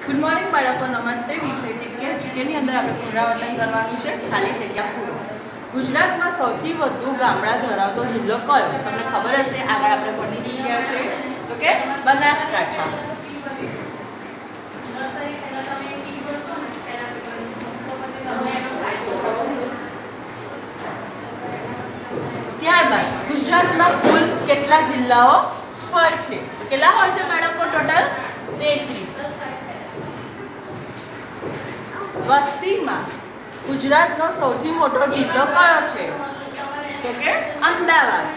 Good morning બાળકો, નમસ્તે. વિષય જીકેની અંદર આપણે પુનરાવર્તન કરવાનું છે. ખાલી જગ્યા પૂરો. ગુજરાતમાં સૌથી વધુ ગામડા ધરાવતો જિલ્લો કયો? તમને ખબર હશે, આગળ આપણે ભણી ચૂક્યા છે. તો કે બનાસકાંઠા. ત્યારબાદ ગુજરાતમાં કુલ કેટલા જિલ્લાઓ હોય છે? તો કેટલા હોય છે બાળકો? ટોટલ 33. વસ્તીમાં ગુજરાતનો સૌથી મોટો જિલ્લો કયો છે? તો કે અમદાવાદ.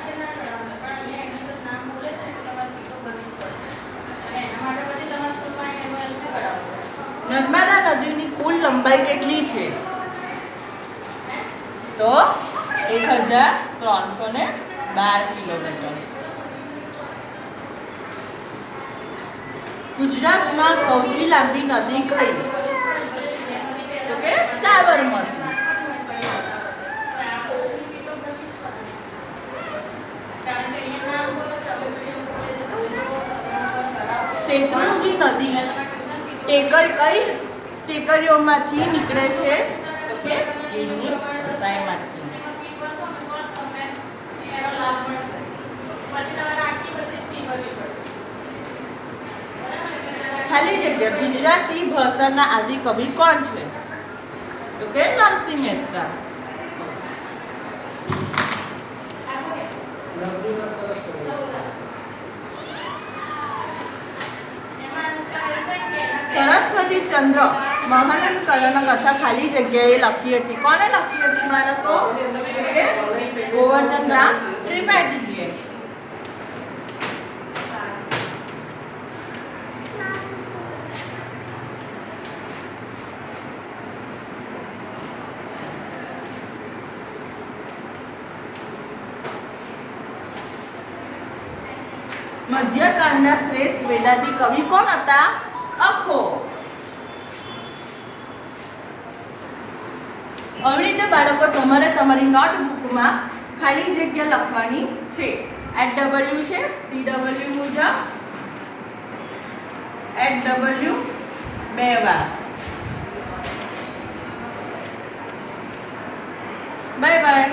નર્મદા નદીની કુલ લંબાઈ કેટલી છે? તો 1312 કિલોમીટર. ગુજરાતમાં સૌથી લાંબી નદી કઈ? તો કે સાબરમતી. શેત્રુંજી નદી ટેકરીઓમાંથી નીકળે છે? તો કે ગીરની ચસાઈમાંથી. ખાલી જગ્યા ગુજરાતી ભાષાના આદિ કવિ કોણ છે? તો કે નરસિંહ મહેતા. સરસ્વતી ચંદ્ર મહાનંદકરણ કથા ખાલી જગ્યાએ લખી હતી. કોને લખી હતી બાળકો? ગોવર્ધન રામ ત્રિપાઠીએ. મધ્યકાળના શ્રેષ્ઠ વેદાંતી કવિ કોણ હતા? અખો. આવી રીતે બાળકો તમારે તમારી નોટબુકમાં ખાલી જગ્યા લખવાની છે. HW છે, CW મુજબ HW 2 વાર. Bye bye.